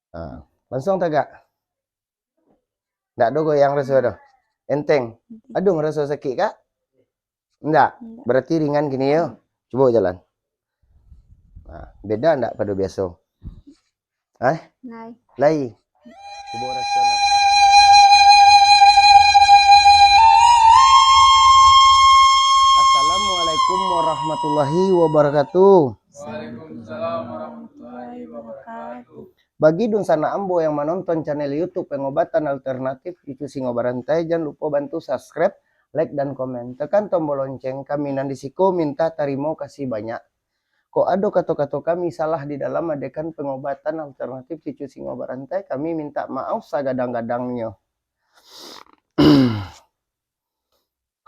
Nah, langsung tak kak? Nggak ada goyang rasa dah. Enteng. Aduh ngerasa sakit kak? Enggak. Berarti ringan gini ya. Coba jalan. Nah, beda enggak pada biasa? Hah? Lai. Coba rasa. Assalamualaikum warahmatullahi wabarakatuh. Waalaikumsalam warahmatullahi wabarakatuh. Bagi Dunsana Ambo yang menonton channel YouTube Pengobatan Alternatif itu Singo Barantai, jangan lupa bantu subscribe, like dan komen. Tekan tombol lonceng. Kami Nandisiko minta tarimo kasih banyak. Kok ada kata-kata kami salah di dalam adegan pengobatan alternatif cucu Singo Barantai, kami minta maaf sagadang-gadangnya.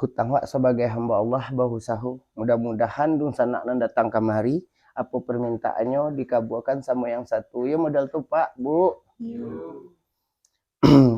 Hutang wak sebagai hamba Allah bahu sahu. Mudah-mudahan Dunsana datang kemari. Apa permintaannya dikabulkan sama yang satu. Ya modal tuh Pak, Bu.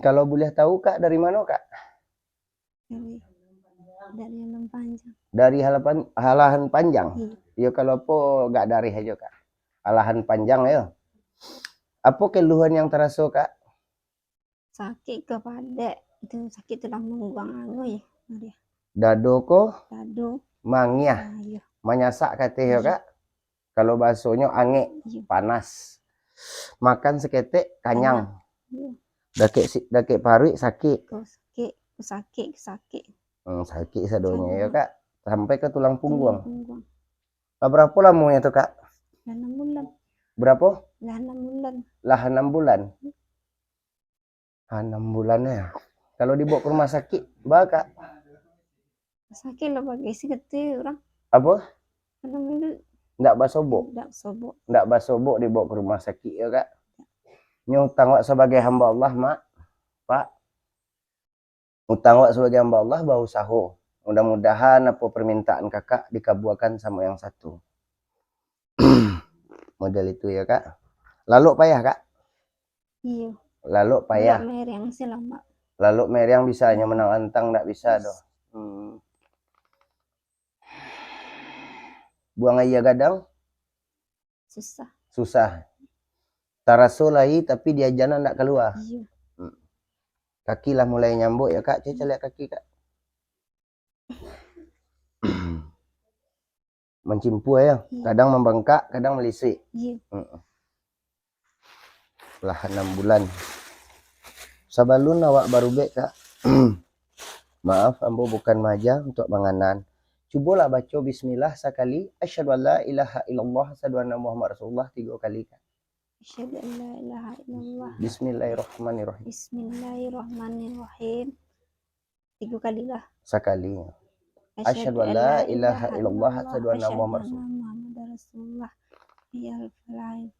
Kalau boleh tahu Kak, dari mana Kak? Dari halaman panjang. Dari halahan panjang. Iya. Ya kalau po gak dari aja Kak. Halahan panjang ya. Apa keluhan yang terasa Kak? Sakit kepada itu sakit tulang punggung anu ya. Maria. Dado ko? Dado. Mangyah. Iya. Manyasak katanya Iya. Kak. Kalau bahasanya ange, Iya. panas. Makan seketek kanyang. Iya. Dake parui sakit. Sakit. Sakit sadonya ya Kak. Sampai ke tulang punggung. Punggung. Berapa lamanya tuh Kak? 6 bulan. Berapa? 6 bulan. Lah 6 bulan. 6 bulan ya. Kalau dibawa ke rumah sakit, Kak? Sakit lah bagi si kecil orang. Apa? 6 bulan. Nggak basobok. Nggak basobok dibawa ke rumah sakit ya Kak. Nyutang wak sebagai hamba Allah, Mak. Pak. Utang wak sebagai hamba Allah bau saho. Mudah-mudahan apa permintaan kakak dikabulkan sama yang satu. Model itu ya Kak. Lalu payah Kak? Iya. Lalu payah. Meriang sih lama. Lalu meriang bisa hanya menang antang, nggak bisa doh. Buang aja gadang? Susah. Taraso lagi tapi dia jana nggak keluar. Iya. Kaki lah mulai nyambuk ya Kak. Coba lihat kaki Kak. Mencimpu ya. Kadang membengkak, kadang melisik. Iya. Lah 6 bulan. Sabalun awak baru bek Kak. Maaf, ambo bukan maja untuk menganan. Cubalah baca bismillah sekali. Asyhadu an la ilaha illallah, asyhadu anna Muhammad Rasulullah 3 kali Kak. Asyhadu an la ilaha illallah. Bismillahirrahmanirrahim. Bismillahirrahmanirrahim. 3 kali lah. Sekali. Asyhadu an la ilaha illallah, asyhadu anna Muhammad Rasulullah. Ya Al-Falaih.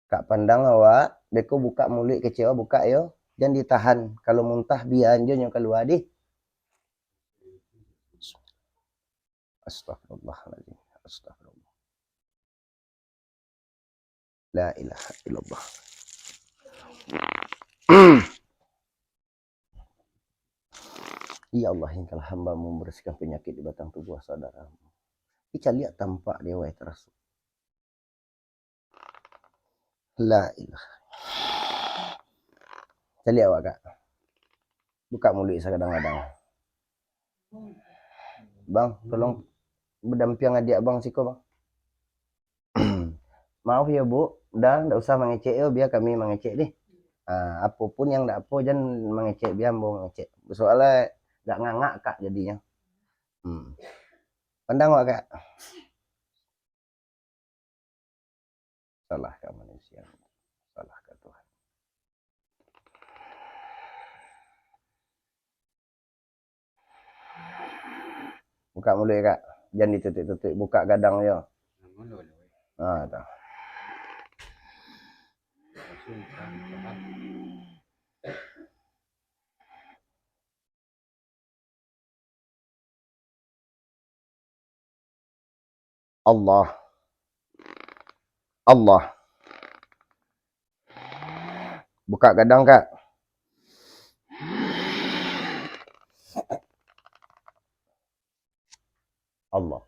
Kak pandang awak, deko buka mulut kecewa buka yo. Jangan ditahan. Kalau muntah biar anjo yang keluar deh. Astagfirullahaladzim. Astagfirullah. La ilaha illallah. Ya Allah, engkau hamba-Mu membersihkan penyakit di batang tubuh saudaramu. Kita lihat tampak dia wahai terasa. La ilaha. Saya lihat awak Kak. Buka mulut saya kadang-kadang. Bang, tolong berdamping adik abang siko bang. Maaf ya Bu, udah nggak usah mengecek ya, biar kami mengecek deh. Apapun yang nggak apa jangan mengecek, biar mau mengecek. Soalnya nggak ngangak Kak jadinya. Pandang wak Kak. Salah Kak manusia. Salah Kak Tuhan. Buka mulut ya Kak. Jangan ditutup-tutup. Buka gadang ya. Dah. Allah. Buka gadang Kak. Allah.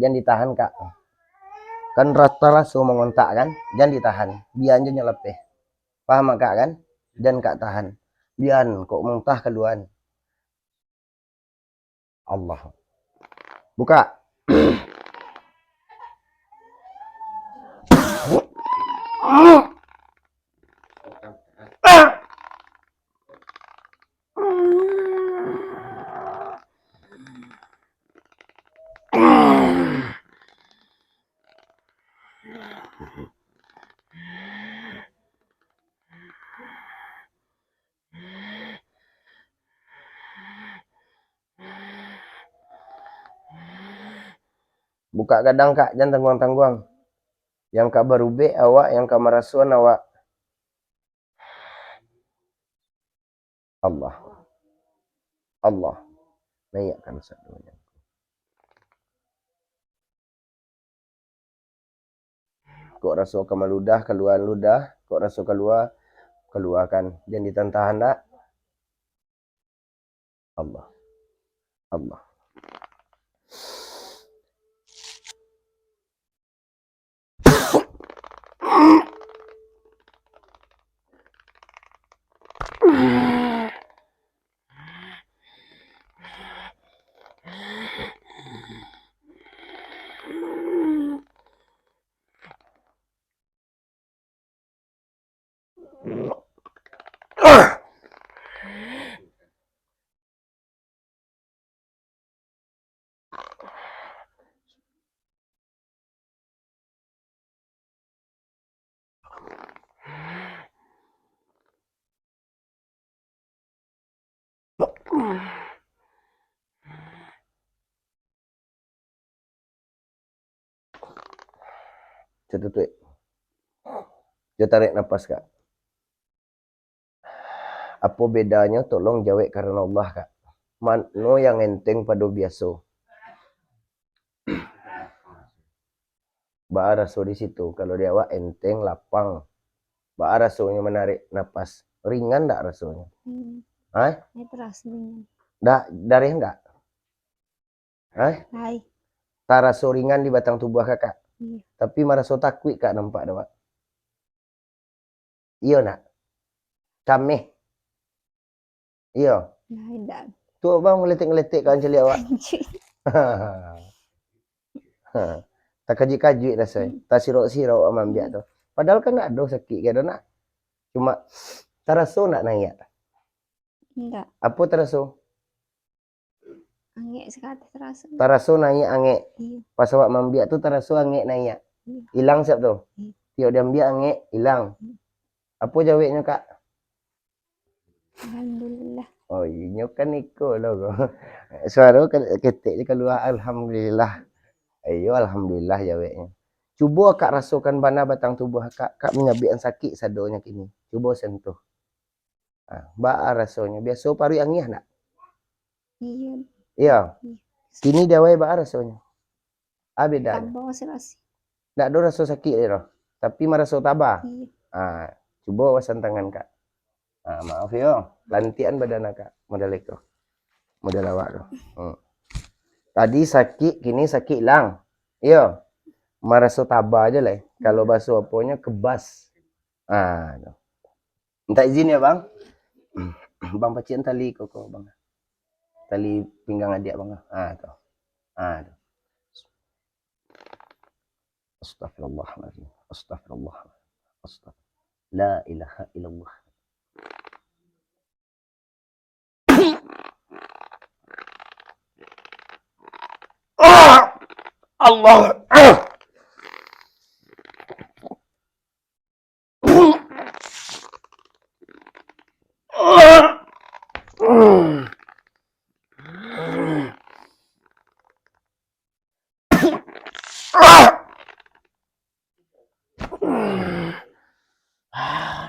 jangan ditahan kak. Kan rata langsung mengontak kan, jangan ditahan, biar aja nyelepeh. Paham kak kan? Dan kak tahan, biar kok muntah keluar. Allah. Buka. Buka kadang kak, jangan tangguang-tangguang. Yang kak berube awak, yang kak merasuan awak. Allah. Allah. Naikkan satunya. Kok rasa ke ludah, keluar ludah. Kok rasa keluar, keluarkan. Jangan ditahan tak. Allah. Allah. Cetutuk. Dia tarik nafas kak. Apa bedanya tolong jawab karena Allah kak. Mano yang enteng pada biasa. Ba raso di situ. Kalau dia awak enteng lapang. Ba rasonya menarik nafas. Ringan tak rasanya? Hah? Itu rasanya. Dari enggak? Hah? Hai. Tak raso ringan di batang tubuh kakak. Iya. Tapi maraso takwi kak nampak dah. Iya nak? Cameh. Iya. Nah, tidak. Tu bang ngeletik-ngeletik kan celi awak. Tak kaji-kaji rasanya. Tak sirok-sirok amam biak tu. Padahal kan tak ada sakit ke nak. Cuma teraso nak naik. Enggak. Apa teraso? Angek sekali terasa. Teraso naik angek. Iya. Pas awak mambiak tu teraso angek naik. Iya. Hilang siap tu. Iya. Tiap dia ambil angek hilang. Apa jawabnya kak? Alhamdulillah. Oh iya kan ikut loh. Suara ketik je keluar alhamdulillah. Ayo alhamdulillah jawabnya. Cuba kak rasakan mana batang tubuh kak. Kak menyabitkan sakit sadonya kini. Cuba sentuh. Ba rasanya. Biasa paru angin nak? Iya. Iya. Iya. Kini dia wae ba rasanya. Beda. Tambah serasi. Tak ada rasa sakit dia. Tapi merasa tabah. Iya. Coba wasan tangan kak. Maaf yo. Lantian badan kak. Model itu. Model awak tu. Tadi sakit, kini sakit hilang. Iya. Merasa tabah aja lah. Kalau basuh apanya kebas. Minta izin ya bang. Bang pacian tali koko bang. Tali pinggang adik bang. Tu. Tu. Astaghfirullahaladzim. Astaghfirullah. Astaghfirullah. La ilaha illallah. Allah.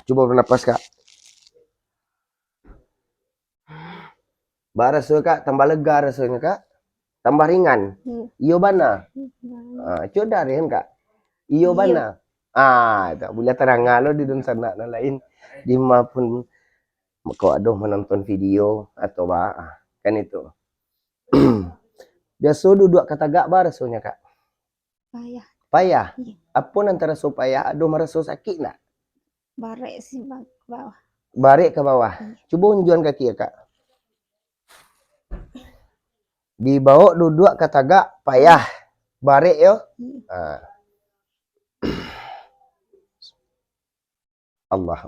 Coba bernapas kak. Ba rasa kak tambah lega rasanya kak. Tambah ringan. Iyo bana. Coba dari kak. Iyo bana. Tak boleh terang lo di dalam sana lain. Di maupun kau aduh menonton video atau kan itu. Biasa duduk kata gak ba rasanya kak. payah. Payah. Iya. Apun antara supaya aduh merasa sakit nak? Barek sih bang ke bawah. Barik ke bawah. Iya. Coba unjuan kaki ya kak. Dibawa duduk ke tagak payah. Barik yo. Iya. Allah.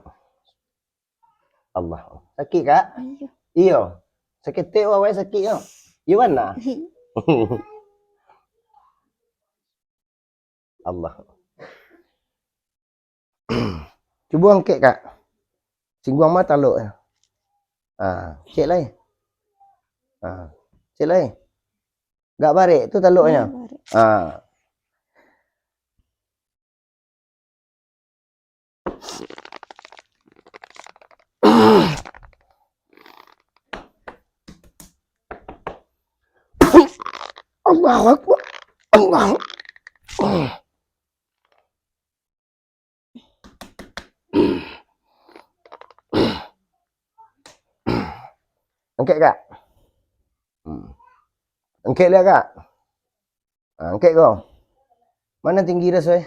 Allah. Sakit kak? Iya. Iyo. Sakit teh wae sakit yo. Yo mana? Allah. Coba angkat kak. Singguang mata lo. Cek lain. Cek lain. Gak barik tu taluknya. Iya, barek. Allahu Akbar. Allah. Angkat kak. Angkat lihat kak. Angkat kau. Mana tinggi rasanya?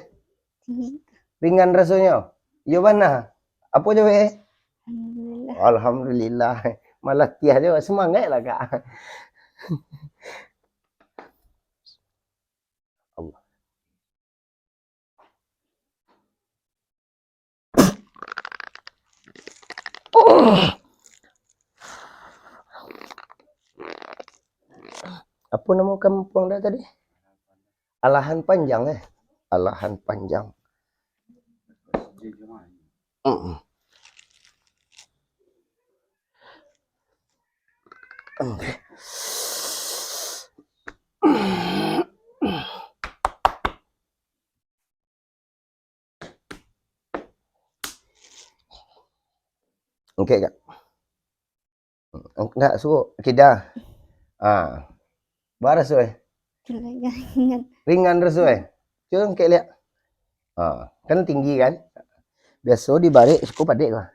Tinggi. Ringan rasanya? Yo mana? Apa je weh? Alhamdulillah. Alhamdulillah. Malah tiah je semangat lah kak. Allah. Apa nama kampung dah tadi? Alahan Panjang Alahan Panjang. Okey kak. Enggak suruh kita. Baras Ringan. ringan rasanya. Cuba angkat lihat. Kan tinggi kan? Biasa dibalik cukup adik lah.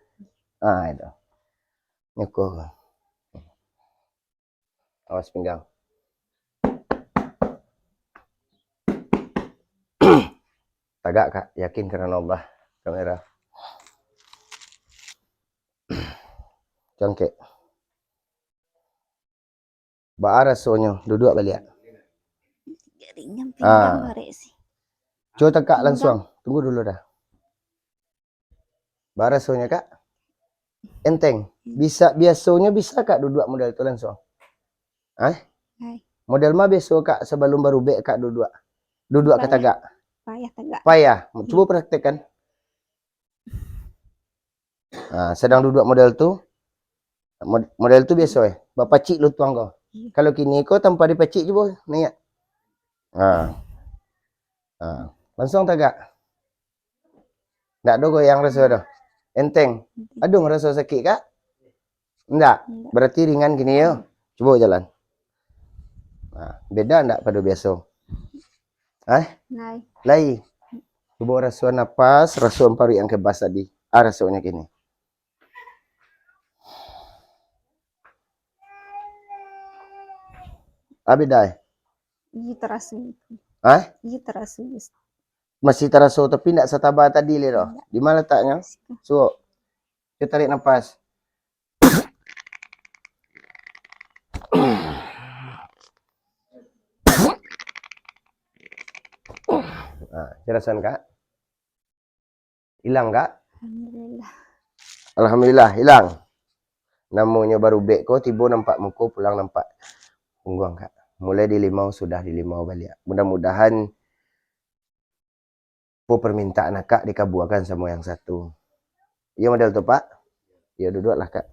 Itu. Nyukur. Awas pinggang. Tagak kak, yakin kerana Allah. Kamera. Cangkek. Baara rasanya duduk balik. Ringan pinggang barek sih. Coba tekak langsung. Tunggu dulu dah. Baara rasanya kak. Enteng. Bisa biasanya bisa kak duduk model itu langsung. Hai. Model mah biasa kak sebelum baru bek kak duduk. Duduk ke tagak. Payah tagak. Payah. Coba praktekkan. Sedang duduk model tu. Model tu biasa bapak cik lu tuang kau. Kalau kini kau tanpa dipacik coba niat. Langsung tagak. Tak ada goyang rasa dah. Enteng. Aduh merasa sakit kak? Enggak. Berarti ringan gini ya. Coba jalan. Beda enggak pada biasa? Lain. Coba rasa nafas, rasa paru yang kebas tadi. Rasanya gini. Beda. Iya terasa. Iya terasa. Masih terasa tapi tidak setabah tadi loh. Di mana letaknya? So, kita tarik nafas. Rasakan kak? Hilang kak? Alhamdulillah. Alhamdulillah hilang. Namanya baru bek kau tiba nampak muka pulang nampak punggung kak. Mulai di limau sudah di limau balik. Mudah-mudahan permintaan kak dikabulkan sama yang satu. Iya model tu pak? Ya duduklah kak.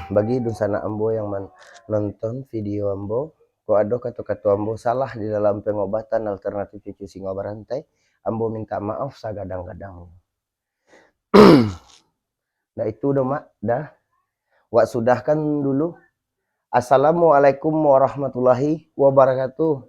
Bagi dosana ambo yang nonton video ambo, kok ada kata-kata ambo salah di dalam pengobatan alternatif cucu singa berantai, ambo minta maaf sagadang-gadang. Nah itu udah mak, dah. Wak sudahkan dulu. Assalamualaikum warahmatullahi wabarakatuh.